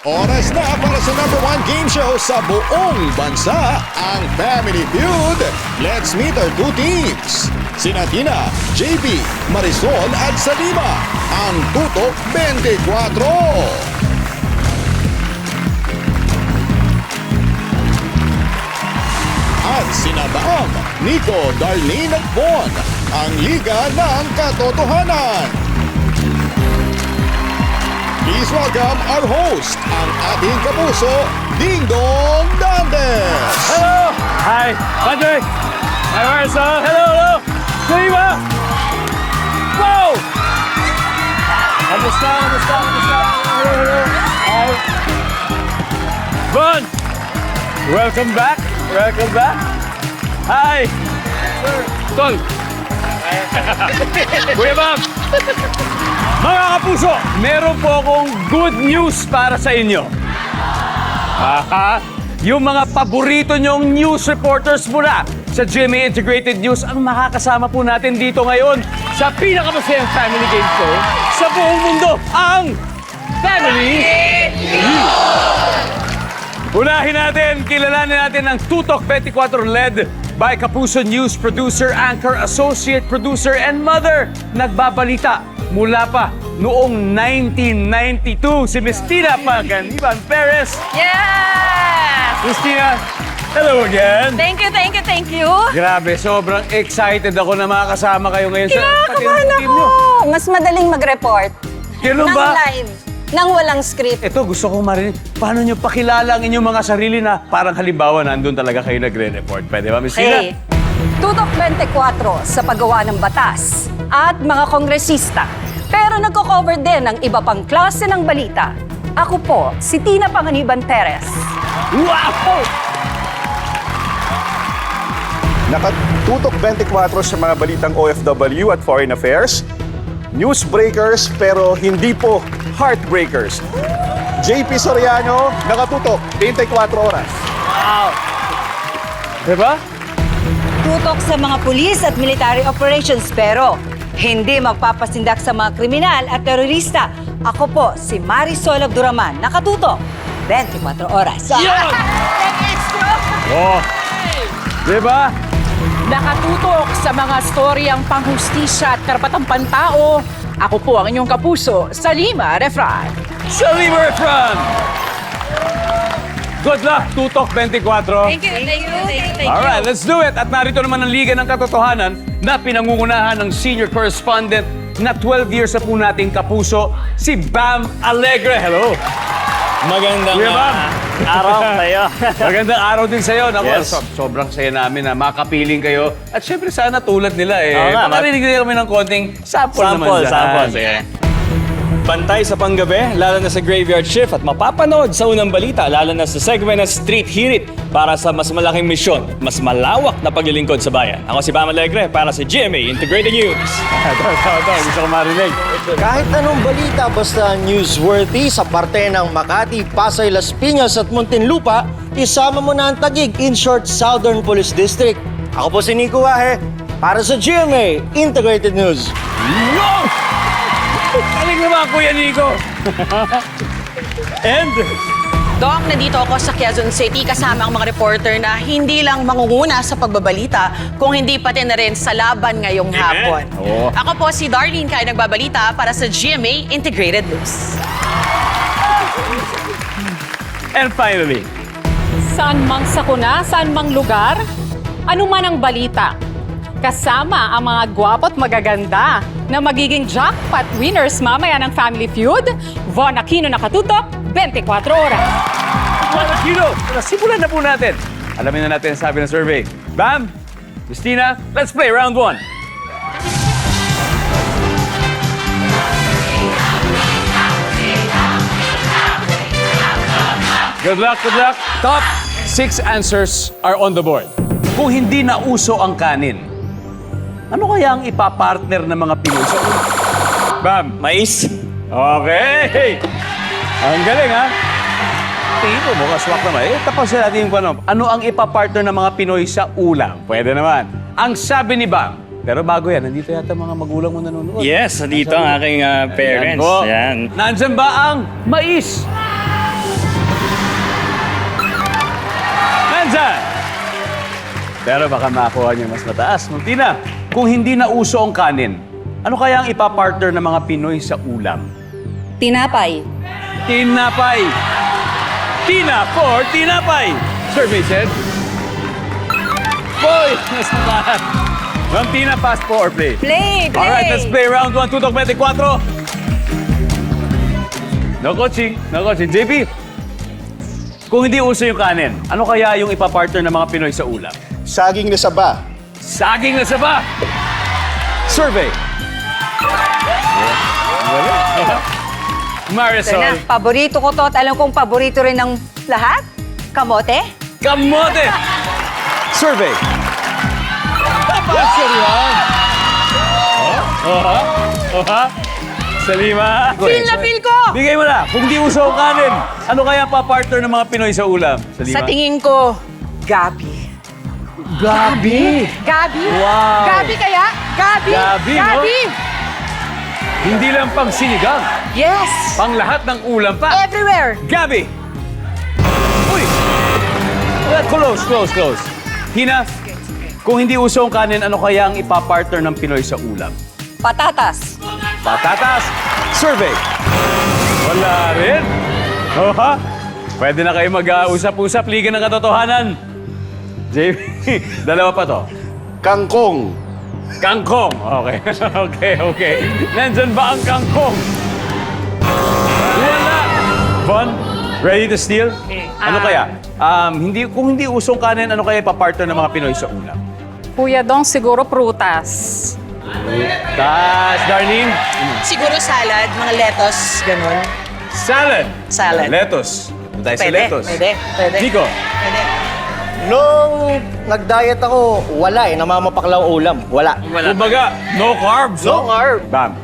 Oras na para sa #1 game show sa buong bansa, ang Family Feud. Let's meet our two teams. Sina Tina, JB, Marisol at Salima, ang Tutok 24. At sina Bam, Nico, Darlene at Bon, ang Liga ng Katotohanan. Please welcome our host, ang ating kapuso, Ding Dong Dantes. Hello! Hi! Patrick! Hi, Marcel! Hello, hello! Salima! Wow! Kamusta? Hello, hello! Hi! Bon! Welcome back! Welcome back! Hi! Tol! Kuya Bam! Mga kapuso, meron po akong good news para sa inyo. Yung mga paborito nyong news reporters mula sa GMA Integrated News ang makakasama po natin dito ngayon sa pinakamasayang family game show sa buong mundo, ang Family Feud. Unahin natin, kilalanin natin ang Tutok 24 led by Kapuso News producer, anchor, associate producer, and mother. Nagbabalita mula pa noong 1992 si Miss Tina Pangganiban Perez. Yes! Miss Tina, hello again. Thank you. Grabe, sobrang excited ako na makakasama kayo ngayon sa Kinakabahan team ako. nyo. Mas madaling mag-report Ganun ng ba? live, ng walang script. Ito, gusto kong marinig. Paano nyo pakilala ang inyong mga sarili na parang halimbawa nandun talaga kayo nagre-report? Pwede ba, Miss Tina? Hey, Tutok 24 sa paggawa ng batas at mga kongresista. Pero nagko-cover din ng iba pang klase ng balita. Ako po, si Tina Pangganiban Perez. Wow! Nakatutok 24 sa mga balitang OFW at Foreign Affairs. Newsbreakers pero hindi po heartbreakers. JP Soriano, nakatutok 24 oras. Diba? Tutok sa mga pulis at military operations pero hindi magpapasindak sa mga kriminal at terorista. Ako po, si Marisol Abduraman, nakatutok 24 oras. Yan! Oh! Diba? Nakatutok sa mga storyang panghustisya at karapatang pantao. Ako po ang inyong kapuso, Salima Refran. Salima Refran! Good luck, Tutok 24. Thank you. Alright, let's do it. At narito naman ang Liga ng Katotohanan na pinangungunahan ng senior correspondent na 12 years na po nating kapuso, si Bam Alegre. Hello! Magandang Kuya Bam! araw sa'yo. Magandang araw din sa'yo. Naku, Yes. sobrang saya namin na makapiling kayo. At syempre sana tulad nila eh. Oo nga, Makarinig din kami ng konting sample naman dyan. Sample. Sige. Bantay sa panggabi, lalo na sa graveyard shift at mapapanood sa unang balita, lalo na sa segment na Street Hirit para sa mas malaking misyon, mas malawak na paglilingkod sa bayan. Ako si Bam Alegre para sa GMA Integrated News. Ito, gusto ko marinig. Kahit anong balita basta newsworthy sa parte ng Makati, Pasay, Las Piñas at Muntinlupa, isama mo na ang Taguig, in short, Southern Police District. Ako po si Nico Wahe para sa GMA Integrated News. No! Kaling naman, Kuya Nico. And... Dok, nandito ako sa Quezon City kasama ang mga reporter na hindi lang mangunguna sa pagbabalita, kung hindi pati na rin sa laban ngayong hapon. Oo. Ako po si Darlene Kay nagbabalita para sa GMA Integrated News. And finally, Saan mang sakuna, saan mang lugar, ano man ang balita. Kasama ang mga gwapo at magaganda na magiging jackpot winners mamaya ng Family Feud. Von Aquino nakatutok, 24 oras. Juan Aquino, simulan na po natin. Alamin na natin ang sabi ng survey. Bam, Christina, let's play round 1. Good luck, good luck. Top 6 answers are on the board. Kung hindi na uso ang kanin, ano kaya ang ipapartner ng mga Pinoy sa ulo? Bam, Mais. okay! Ang galing, ha? Tingin ko, mukhang swak naman. Tapos natin yung ano ang ipapartner ng mga Pinoy sa ulam? Pwede naman. Ang sabi ni Bam, pero bago yan, nandito yata mga magulang mo nanonood. Yes, dito ang aking parents. Ayan po. Yan. Nandyan ba ang mais? Pero baka makuha niyo mas mataas. Muntina, kung hindi na uso ang kanin, ano kaya ang ipapartner ng mga Pinoy sa ulam? Tinapay. Tinapay. Tina for tinapay. Survey said. Boy, nasabahan. Ma'am Tina, pass po or play? Play! Alright, let's play round 1, Tutok 24. No coaching. JP, kung hindi uso yung kanin, ano kaya yung ipapartner ng mga Pinoy sa ulam? Saging na saba. Saging na saba. Survey. Ito na, Marisol. paborito ko to at alam kong paborito rin ng lahat. Kamote? Kamote. Survey. Tapos yan. Salima. Feel na feel ko! Bigay mo na. Kung di uso ang kanin, ano kaya pa-partner ng mga Pinoy sa ulam? Salima. Sa tingin ko, Gabi. Gabi. Gabi? Wow. Gabi kaya? Gabi? Gabi, no? Hindi lang pang sinigang, Yes! pang lahat ng ulam pa. Everywhere! Gabi! Uy! Close. Hina, kung hindi uso ang kanin, ano kaya ang ipapartner ng Pinoy sa ulam? Patatas. Patatas. Survey. Wala rin. Oha. Pwede na kayo mag-usap-usap. Liga ng Katotohanan. JP, dalawa pa to. Kangkong. Kangkong. Okay. Nandyan ba ang kangkong? Wala. Von, ready to steal? Ano kaya? Kung hindi usong kanin, ano kaya ipapartner ng mga Pinoy sa ulam? Kuya Dong, siguro prutas. Darlene? Siguro salad, mga lettuce, ganun. Salad. Salad. Lettuce. Doon tayo sa lettuce. Pwede. Nico? Pwede. Nung nag-diet ako, wala namamapaklaw ulam. Wala. Kumbaga, no carbs. No carb. Bam.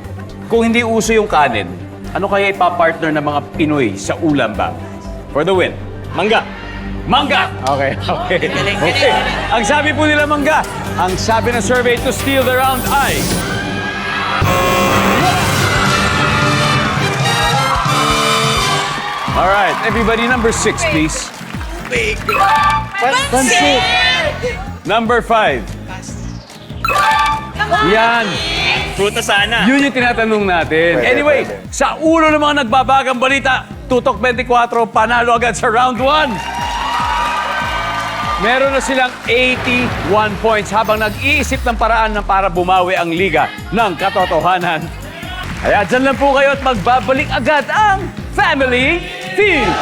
Kung hindi uso yung kanin, ano kaya ipapartner ng mga Pinoy sa ulam, Bam? For the win. Mangga. Mangga! Okay. Ang sabi po nila mangga. Ang sabi ng survey to steal the round ay... Alright, everybody, number 6, please. Pansit. Number 5. Yan. Fruta sana. Yun yung tinatanong natin. Pwede, Anyway, pwede. sa ulo ng mga nagbabagang balita, Tutok 24, panalo agad sa round 1. Meron na silang 81 points habang nag-iisip ng paraan para bumawi ang Liga ng Katotohanan. Kaya dyan lang po kayo at magbabalik agad ang Family Feud!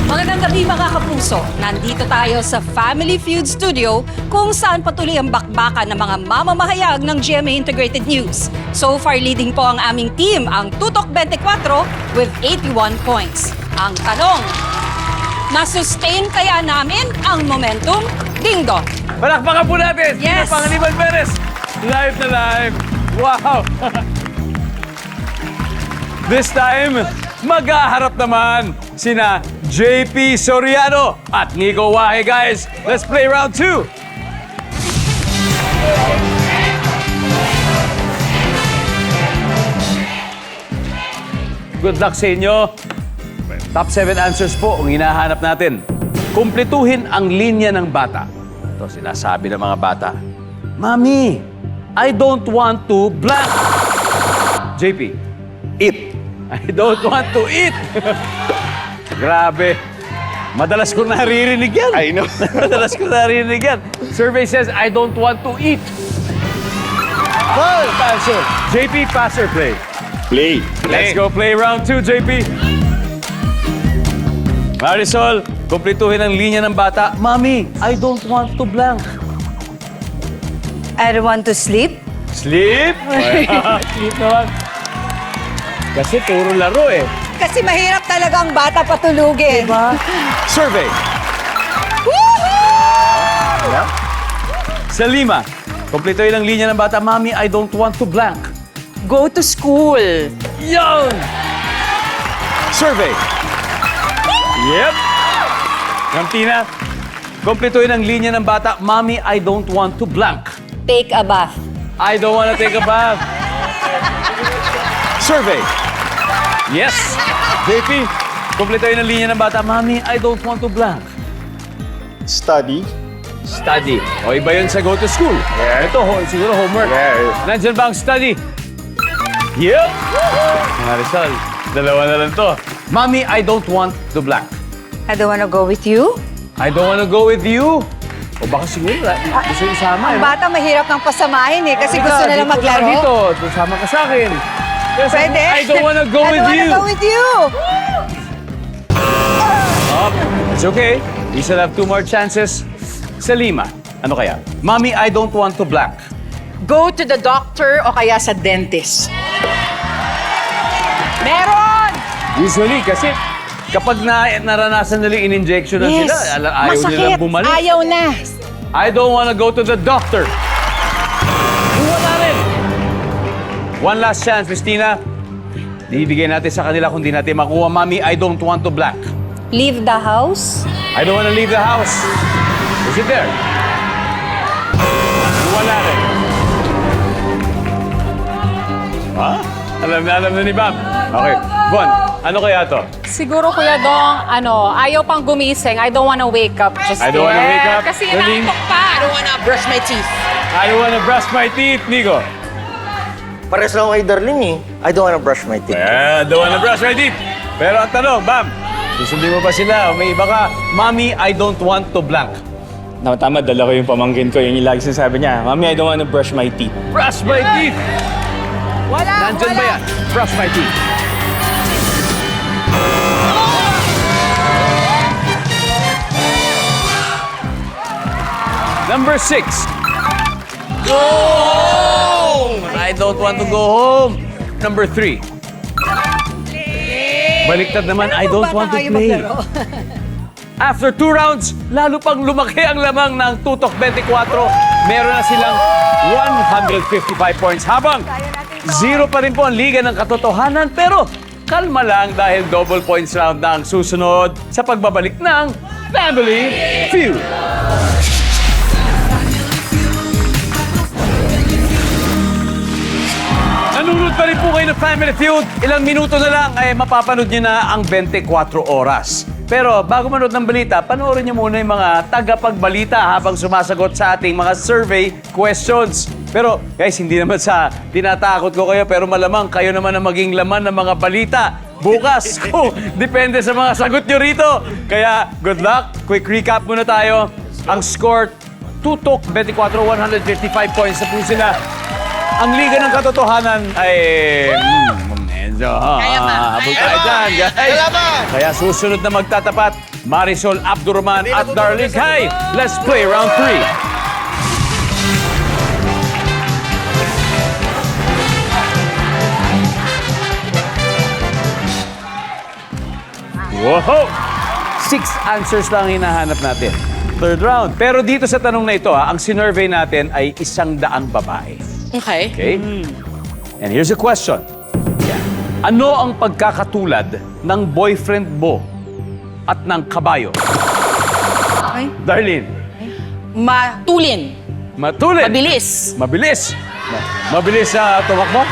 Magandang gabi mga kapuso. Nandito tayo sa Family Feud Studio kung saan patuloy ang bakbakan ng mga mamamahayag ng GMA Integrated News. So far leading po ang aming team, ang Tutok 24 with 81 points. Ang tanong, masustain kaya namin ang momentum? Ding dong! Palakpakan po natin! Yes! Pangaliban Perez! Live na live! Wow! This time, maghaharap naman sina JP Soriano at Nico Wahe, guys. Let's play round 2. Good luck sa inyo. Top 7 answers po ang hinahanap natin. Kumpletuhin ang linya ng bata. Ito sinasabi ng mga bata. Mami, I don't want to blank. JP, eat. I don't want to eat. Grabe. Madalas ko naririnig yan. I know. Madalas ko naririnig yan. Survey says, I don't want to eat. Answer. JP, pass or play? Play. Let's go play round 2, JP. Marisol, kumpletuhin ang linya ng bata. Mami, I don't want to blank. I don't want to sleep. Sleep? Sleep naman. Kasi puro laro eh. Kasi mahirap talaga ang bata patulugin. Survey. Salima, kumpletuhin ang linya ng bata. Mami, I don't want to blank. Go to school. Yan! Survey. Yep. Tina, kumpletuhin ang linya ng bata. Mami, I don't want to blank. Take a bath. I don't want to take a bath. Survey. Yes. JP, Kumpletuhin ang linya ng bata. Mommy, I don't want to blank. Study. Study. O iba yun sa go to school. Yeah. Ito, siguro homework. Yeah. Nandyan ba ang study? Yeah! Marisol, dalawa na lang to. Mommy, I don't want to blank. I don't wanna go with you. I don't wanna go with you. O baka siguro, gusto yung sama. Ang bata mahirap ng pasamahin eh, kasi gusto nila Dito ka maglaro. Dito, sama ka sa akin. Kaya sabi Pwede. mo, I don't wanna go I with don't you. wanna go with you. Oh, it's okay. We still have 2 more chances. Salima, ano kaya? Mommy, I don't want to blank. Go to the doctor o kaya sa dentist. Meron! Usually, kasi kapag naranasan nila yung in-injection na sila, ayaw nilang bumalik. Ayaw na. I don't wanna go to the doctor. Wala rin. One last chance, Christina. Ibigay natin sa kanila kung di natin makuha. Mommy, I don't want to blank. Leave the house. I don't wanna leave the house. Is it there? Wala rin. Ha? Alam na ni Bob. Okay. Bon, ano kaya to? Siguro, Kuya Dong, ayaw pang gumising. I don't wanna wake up just I don't wanna yet. wake up. Kasi Darling. inaantok pa. I don't wanna brush my teeth. I don't wanna brush my teeth, Nico. Pares lang ako kay Darlene eh. I don't wanna brush my teeth. I don't wanna brush my teeth. Pero ang tanong, Bam, susundin mo ba sila? O may iba ka? Mommy, I don't want to blank. Tama, dala ko yung pamangkin ko. Yung lagi sinasabi niya, Mami, I don't wanna brush my teeth. Brush my teeth! Nandyan ba yan? Brush my teeth. Number 6. Go home! I don't want to go home. Number 3. Baliktad naman, I don't want to play. After 2 rounds, lalo pang lumaki ang lamang ng Tutok 24. Meron na silang 155 points. Habang 0 pa rin po ang Liga ng Katotohanan. Pero kalma lang dahil double points round na ang susunod sa pagbabalik ng Family Feud. Nanonood pa rin po kayo ng Family Feud. Ilang minuto na lang ay mapapanood nyo na ang 24 oras. Pero bago manood ng balita, panoorin nyo muna yung mga tagapagbalita habang sumasagot sa ating mga survey questions. Pero guys, hindi naman sa tinatakot ko kayo, pero malamang kayo naman ang maging laman ng mga balita bukas kung depende sa mga sagot nyo rito. Kaya good luck. Quick recap muna tayo. Ang score, Tutok 24, 155 points na po sila. Ang Liga ng Katotohanan ay medyo abot tayo dyan, guys. Kaya susunod na magtatapat, Marisol Abdurrahman at Darling Kai. Let's play round 3. Wow! 6 answers lang hinahanap natin. Third round. Pero dito sa tanong na ito, ang sinurvey natin ay 100 babae. Okay. Okay? And here's a question. Ano ang pagkakatulad ng boyfriend mo at ng kabayo? Ay. Darlene. Matulin. Matulin. Mabilis. Mabilis. Mabilis sa tumakbo?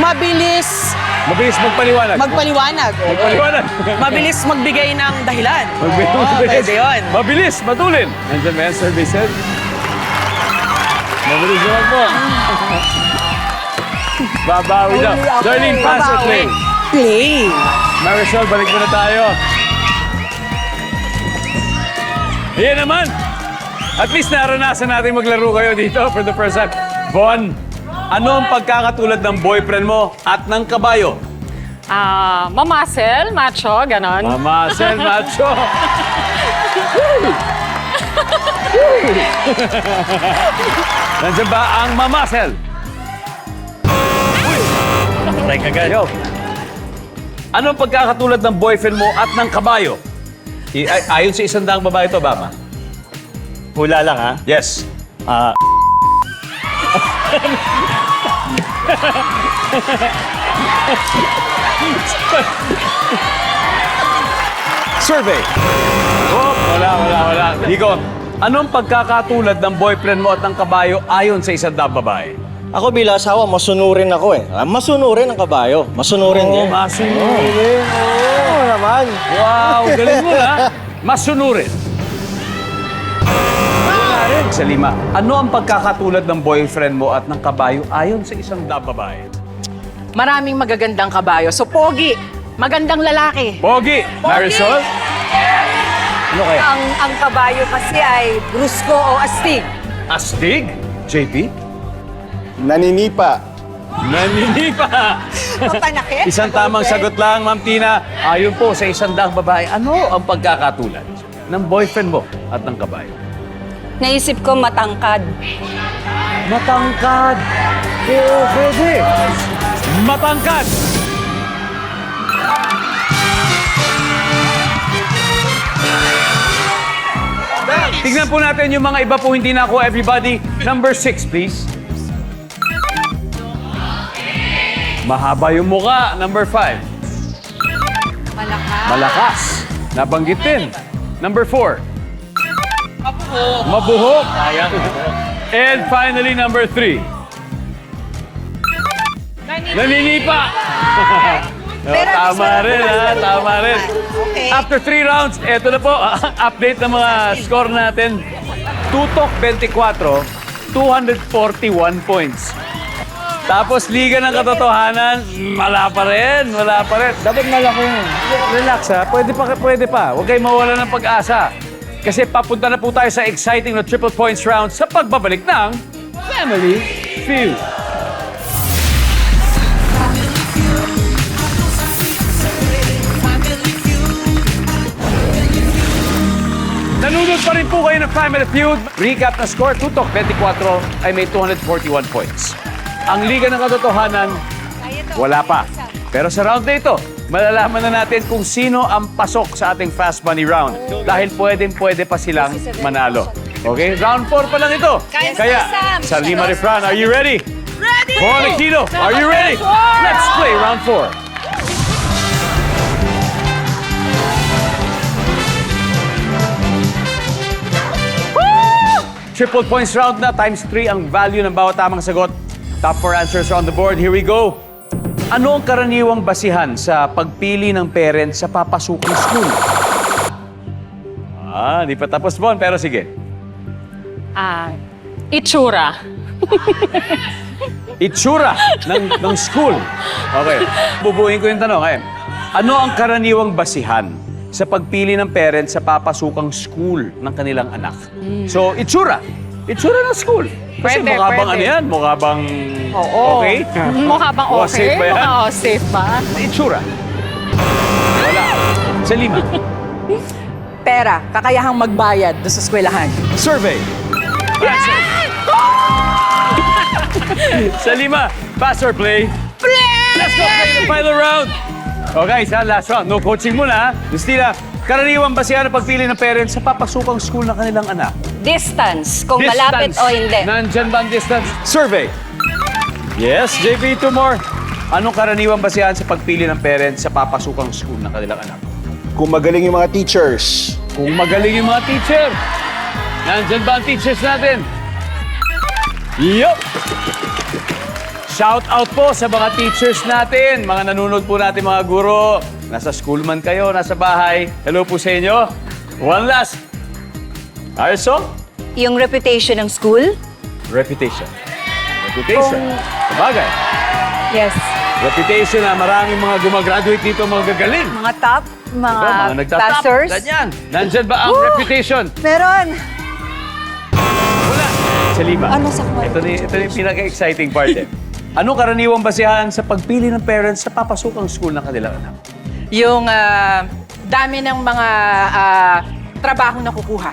Mabilis Mabilis magpaliwanag. magpaliwanag. Magpaliwanag. Mabilis magbigay ng dahilan. Mabilis. Oo, pwede yun. Mabilis. Matulin. Nandiyan ba yan, survey said? Mabilis tumakbo. Babawi daw. Darlene, pass or play? Play. Marisol, balik muna tayo. Ayan naman. At least naranasan natin maglaro kayo dito for the first time. Von, ano ang pagkakatulad ng boyfriend mo at ng kabayo? Mamasel, macho, ganon. Mamasel, macho. Nandiyan ba ang mamasel? Like agad. Yo. Ano ang pagkakatulad ng boyfriend mo at ng kabayo? Ayon sa 100 babae ito, Bama? Hula lang, ha? Yes. Survey. Oh, wala. Nico, anong pagkakatulad ng boyfriend mo at ng kabayo ayon sa 100 babae? Ako bilang asawa, masunurin ako eh. Masunurin ang kabayo. Masunurin din. Masunurin. Oo, naman. Wow, galing mo na. Masunurin. Wala rin. Sa 5, ano ang pagkakatulad ng boyfriend mo at ng kabayo ayon sa isang babae? Maraming magagandang kabayo. So, pogi. Magandang lalaki. Pogi. Marisol? Ano kaya? Ang kabayo kasi ay brusko o astig. Astig? JP? Naninipa. Naninipa. Papanakit? Isang tamang sagot lang, Ma'am Tina. Ayon po sa isang daang babae, ano ang pagkakatulad ng boyfriend mo at ng kabayo? Naisip ko matangkad. Matangkad. Oo, pwede. Matangkad. Tignan po natin yung mga iba po hindi nakuha, everybody. Number 6, please. Mahaba yung muka. Number 5. Malakas. Malakas. Nabanggit din. Number 4. Mabuhok. And finally, number 3. Naninipa. Pero Tama rin, ha? Tama rin. Okay. After 3 rounds, eto na po, update ng mga score natin. Tutok 24, 241 points. Tapos Liga ng Katotohanan, wala pa rin, wala pa rin. Dapat malaki yun. Relax ha, pwede pa. Huwag kayong mawala ng pag-asa. Kasi papunta na po tayo sa exciting na triple points round sa pagbabalik ng Family Feud. Nanonood pa rin po kayo ng Family Feud. Recap na score, Tutok 24 ay may 241 points. Ang Liga ng Katotohanan, wala pa. Pero sa round na ito, malalaman na natin kung sino ang pasok sa ating Fast Money Round. Dahil pwede pa silang manalo. Okay? Round 4 pa lang ito. Kaya, sa Lima Refran, are you ready? Ready! Paul Aquino, are you ready? Let's play round 4. Triple points round na, times 3 ang value ng bawat tamang sagot. Top 4 answers are on the board. Here we go. Ano ang karaniwang basihan sa pagpili ng parents sa papasukang school? Di pa tapos, Bon, pero sige. Itsura. Itsura ng school. Okay. Bubuhin ko yung tanong. Ano ang karaniwang basihan sa pagpili ng parents sa papasukang school ng kanilang anak? So, itsura. Itsura ng school. Kasi Pwede, mukha bang pwede. ano yan? Mukha bang Oo. okay? Mukha bang Mukha okay? safe ba yan? Oo, safe ba? Itsura. Wala. Sa 5. Pera. Kakayahang magbayad doon sa eskwelahan. Survey. Sa 5. Pass or play? Play! Let's go play the final round. Okay, sa last round. No coaching muna, ha? Justina, karaniwang basihan ang pagpili ng parents sa papasukang school ng kanilang anak? Distance, kung malapit o hindi. Nandyan ba ang distance? Survey. Yes, JP, 2 more. Anong karaniwang basihan sa pagpili ng parents sa papasukang school ng kanilang anak? Kung magaling yung mga teachers. Kung magaling yung mga teacher. Nandyan ba ang teachers natin? Yup! Shout out po sa mga teachers natin, mga nanonood po natin mga guro. Nasa school man kayo, nasa bahay. Hello po sa inyo. One last. Arso? Yung reputation ng school? Reputation. Reputation. Sabagay. Yes. Reputation na maraming mga gumagraduate dito, mga gagaling. Mga top, mga Mga nagtatap. passers. Ganyan. Nandyan ba ang Woo! reputation? Meron. Wala. Sa 5. Ano sa Ito na yung pinaka-exciting part eh. Anong karaniwang basihan sa pagpili ng parents sa papasukang school ng kanilang anak? Yung dami ng mga trabaho na kukuha.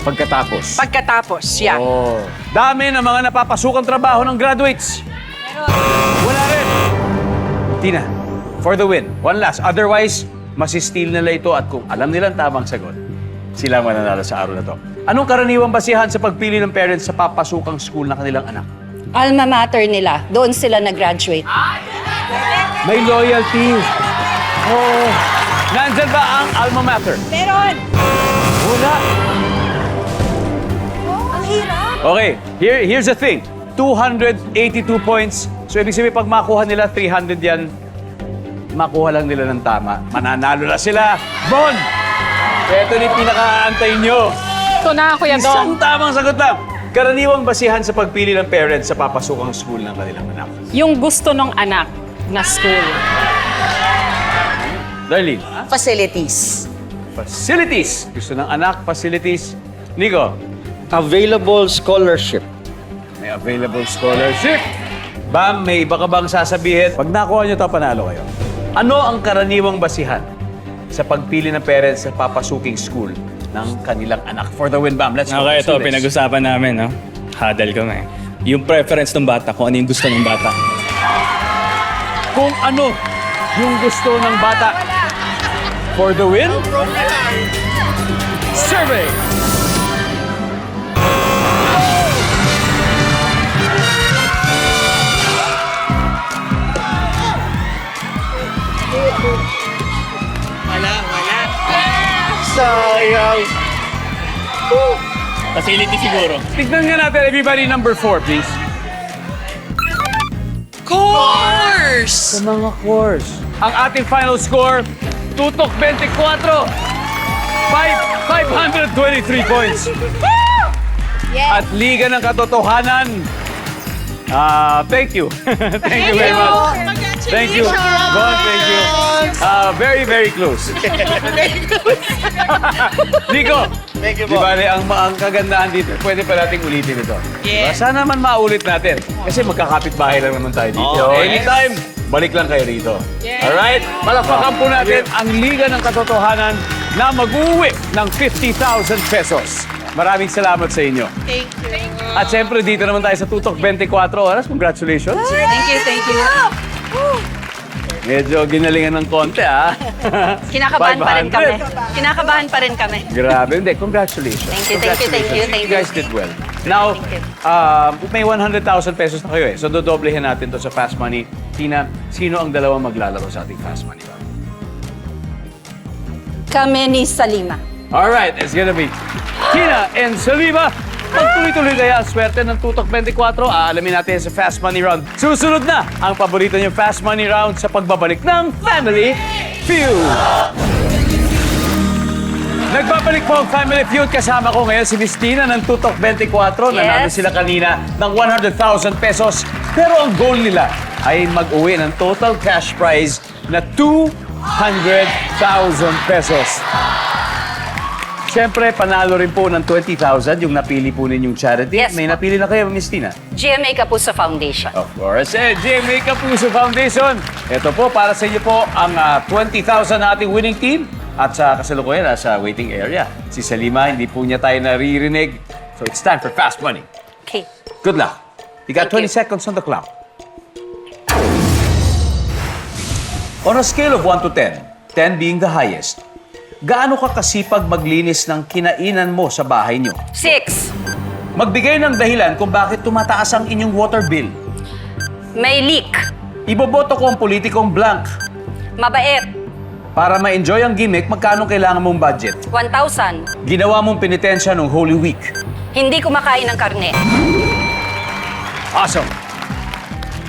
Pagkatapos. Pagkatapos, yeah. Oh. Dami ng mga napapasukang trabaho ng graduates. Wala rin. Tina, for the win. One last. Otherwise, masistil nila ito at kung alam nilang tamang sagot, sila mananalo sa araw na to. Anong karaniwang basihan sa pagpili ng parents sa papasukang school ng kanilang anak? Alma mater nila. Doon sila nag-graduate. May loyalty. Oh. Nandyan ba ang alma mater? Meron. Wala. Ang hirap. Okay, here's the thing. 282 points. So, ibig sabihin, pag makuha nila 300 yan, makuha lang nila ng tama. Mananalo na sila. Bon! Ito na yung pinaka-aantay nyo. Ito na, Kuya Isang Dong. tamang sagot lang. Karaniwang basihan sa pagpili ng parents sa papasukang school ng kanilang anak. Yung gusto ng anak na school. Darlene, Facilities. facilities. Gusto ng anak, facilities. Nico, Available scholarship. may available scholarship. Bam, may iba ka bang sasabihin? Pag nakuha nyo ito, panalo kayo. Ano ang karaniwang basihan sa pagpili ng parents sa papasuking school ng kanilang anak? For the win, Bam. Let's go. Okay, Let's ito, do this. pinag-usapan namin, no? Huddle kami. Yung preference ng bata, kung ano yung gusto ng bata. Kung ano yung gusto ng bata. For the win? Survey! Sayang. Facility siguro. Tignan nga natin, everybody, number 4, please. Course! Sa mga course. Ang ating final score, tutok 24. 523 points. At Liga ng Katotohanan. Thank you. Thank you very much. Thank you. Bon, thank you. Very, very close. Nico, Thank you di po. bale, ang kagandahan dito, pwede pa nating ulitin ito. Yeah. Sana naman maulit natin. Kasi magkakapit bahay lang naman tayo dito. Oh, yes. Anytime, balik lang kayo rito. Alright? Palakpakan po natin ang Liga ng Katotohanan na mag-uwi ng 50,000 pesos. Maraming salamat sa inyo. Thank you. At siyempre, dito naman tayo sa Tutok 24 Oras. Congratulations. Thank you, thank you. Medyo ginalingan ng konti, ha? Kinakabahan pa rin kami. 500. Kinakabahan pa rin kami. Grabe. Hindi, congratulations. Thank you, thank you, thank you, thank You guys did well. Now, may 100,000 pesos na kayo eh. So, dodoblehin natin to sa Fast Money. Tina, sino ang dalawang maglalaro sa ating Fast Money? Kami ni Salima. Alright, it's gonna be Tina and Salima. Pagtuloy-tuloy kaya ang swerte ng Tutok 24, aalamin natin sa Fast Money Round. Susunod na ang paborito niyong Fast Money Round sa pagbabalik ng Family Feud. Nagbabalik po ang Family Feud. Kasama ko ngayon si Miss Tina ng Tutok 24. Nanalo Yes. sila kanina ng 100,000 pesos. Pero ang goal nila ay mag-uwi ng total cash prize na 200,000 pesos. Siyempre, panalo rin po ng 20,000 yung napili po ninyong charity. Yes, May po. napili na kayo, Miss Tina? GMA Kapuso Foundation. Of course, GMA Kapuso Foundation. Ito po, para sa inyo po ang 20,000 na ating winning team. At sa kasalukuyan, nasa waiting area. Si Salima, hindi po niya tayo naririnig. So it's time for Fast Money. Okay. Good luck. You got Thank 20 seconds on the clock. On a scale of 1 to 10, 10 being the highest, gaano ka kasipag maglinis ng kinainan mo sa bahay niyo? 6. Magbigay ng dahilan kung bakit tumataas ang inyong water bill. May leak. Iboboto ko ang politikong blank. Mabait. Para ma-enjoy ang gimmick, magkano kailangan mong budget? 1,000. Ginawa mong penitensya nung Holy Week. Hindi kumakain ng karne. Awesome.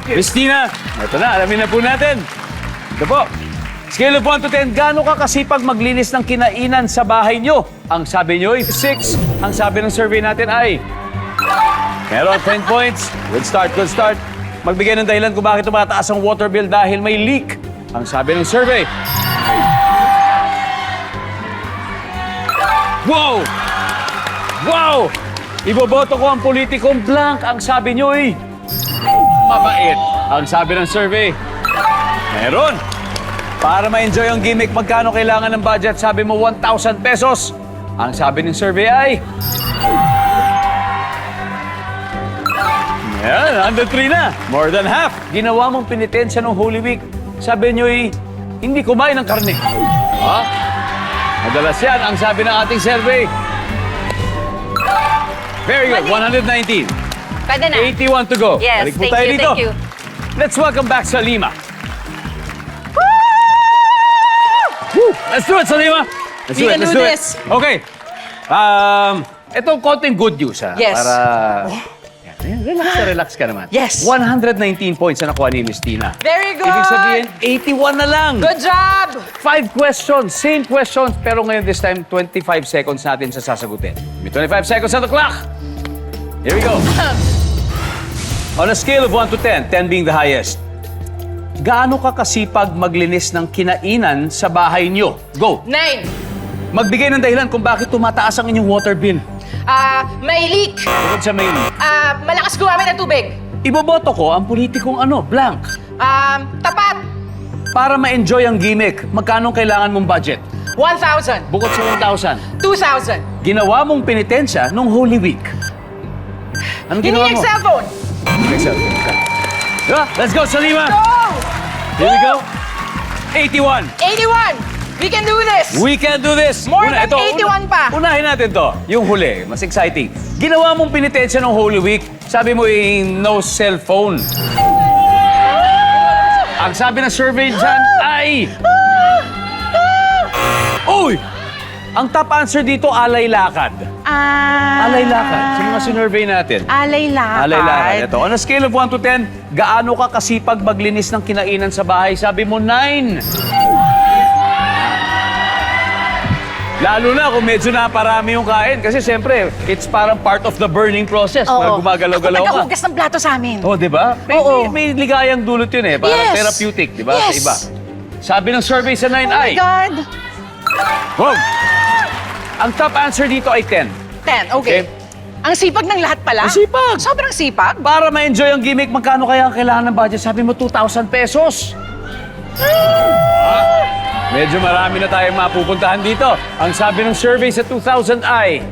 Christina, ito na, alamin na po natin. Ito po. Scale of 1 to 10, gaano ka kasipag maglinis ng kinainan sa bahay nyo? Ang sabi nyo ay 6. Ang sabi ng survey natin ay... Meron 10 points. Good start, good start. Magbigay ng dahilan kung bakit tumataas ang water bill dahil may leak. Ang sabi ng survey... Wow! Wow! Iboboto ko ang politikong blank. Ang sabi nyo ay... Mabait. Ang sabi ng survey... Meron. Para ma-enjoy ang gimmick, magkano kailangan ng budget? Sabi mo, 1,000 pesos. Ang sabi ng survey ay... Yan, under 3 na. More than half. Ginawa mong penitensya ng Holy Week. Sabi nyo ay, hindi kumain ng karne. Ha? Madalas yan, ang sabi ng ating survey. Very good, 119. Pwede na. 81 to go. Yes, Balik po thank tayo you, dito. thank you. Let's welcome back Salima. Woo! Let's do it, Salima. Let's do We it, can let's do do it. this. Okay. Itong konting good news, ha? Yes. Para... Yan. Ayan, relax ka naman. Yes. 119 points na nakuha ni Miss Tina. Very good! Ibig sabihin, 81 na lang. Good job! 5 questions, same questions, pero ngayon this time, 25 seconds natin sa sasagutin. May 25 seconds on the clock. Here we go. On a scale of 1 to 10, 10 being the highest, gaano ka kasipag maglinis ng kinainan sa bahay nyo? Go. 9. Magbigay ng dahilan kung bakit tumataas ang inyong water bill. May leak. Bukod sa mail. Malakas gumamit ng tubig. Iboboto ko ang politikong blank. Tapat. Para ma-enjoy ang gimmick, magkano kailangan mong budget? 1,000. Bukod sa 1,000. 2,000. Ginawa mong penitensya nung Holy Week. Anong ginawa Hiniling mo? cellphone. Excel. Diba? Let's go, Salima! Go! Here we go. 81. 81. We can do this. We can do this. More than 81 pa. Unahin natin to. Yung huli, mas exciting. Ginawa mong penitensya ng Holy Week, sabi mo no cellphone. Ang sabi ng survey dyan ay... Uy! Ang top answer dito, alay lakad. Alay lakad. Sa mga sinurvey natin. Alay lakad. Alay lakad. Ito. On a scale of 1 to 10, gaano ka kasipag maglinis ng kinainan sa bahay? Sabi mo, 9. Lalo na kung medyo naparami yung kain. Kasi siyempre, it's parang part of the burning process. Parang gumagalaw-galaw ka. Nagkahugas ng plato sa amin. Oh, di ba? May ligayang dulot yun eh. Parang Yes. therapeutic, di ba? Yes. Sa iba. Sabi ng survey sa 9 ay... God. Wow! Ang top answer dito ay 10. 10. Okay. Ang sipag ng lahat pala. Ang sipag. Sobrang sipag. Para ma-enjoy ang gimmick, magkano kaya ang kailangan ng budget? Sabi mo, 2,000 pesos. Medyo marami na tayong mapupuntahan dito. Ang sabi ng survey sa 2,000 ay...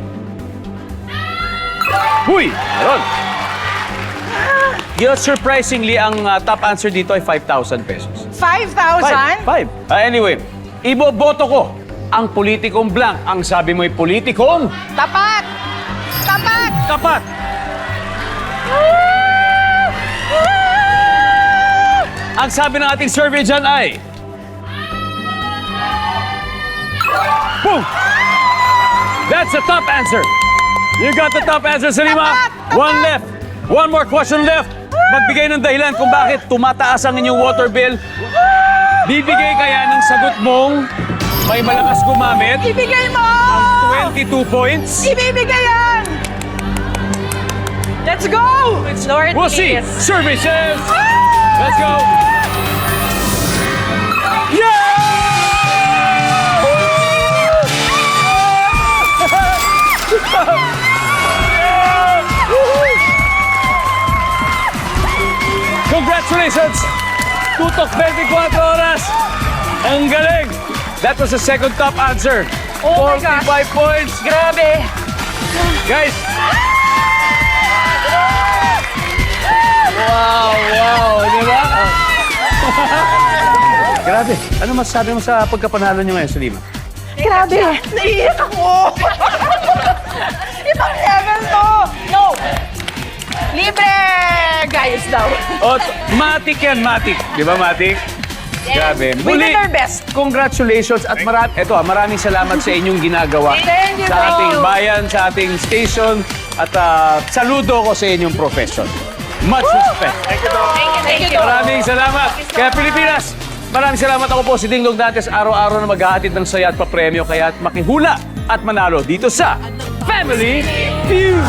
Huy! Meron! Yun, surprisingly, ang top answer dito ay 5,000 pesos. 5,000? 5. Anyway, iboboto ko ang politikong blank. Ang sabi mo ay politikong Tapat. Tapat. tapat. Ang sabi ng ating survey dyan ay... Boom! That's the top answer. You got the top answer, Salima. One left. One more question left. Magbigay ng dahilan kung bakit tumataas ang inyong water bill. Bibigay kaya ng sagot mong may malakas gumamit Ibigay mo. ang 22 points? Ibibigay yan. Let's go. Lord, We'll see. please. Survey says... Let's go. Yeah! Congratulations! Tutok 24 oras! Ang galing! That was the second top answer. Oh my gosh. 45 points. Grabe. Guys! Wow! Di ba? Grabe. Ano masasabi mo sa pagkapanalo nyo ngayon, Salima? Grabe. Naiiyak ako. Ibang level to. No. Libre. Guys daw. Matik yan, Matik. Di ba, Matik? Grabe. We did our best. Congratulations at maraming salamat sa inyong ginagawa. Thank you, sa bro. ating bayan, sa ating station, at saludo ko sa inyong profession. Much respect. Thank you. Maraming salamat. Kaya Pilipinas, maraming salamat. Ako po si Dingdong Dantes, araw-araw na maghahatid ng saya at papremyo. Kaya makihula at manalo dito sa Family Feud.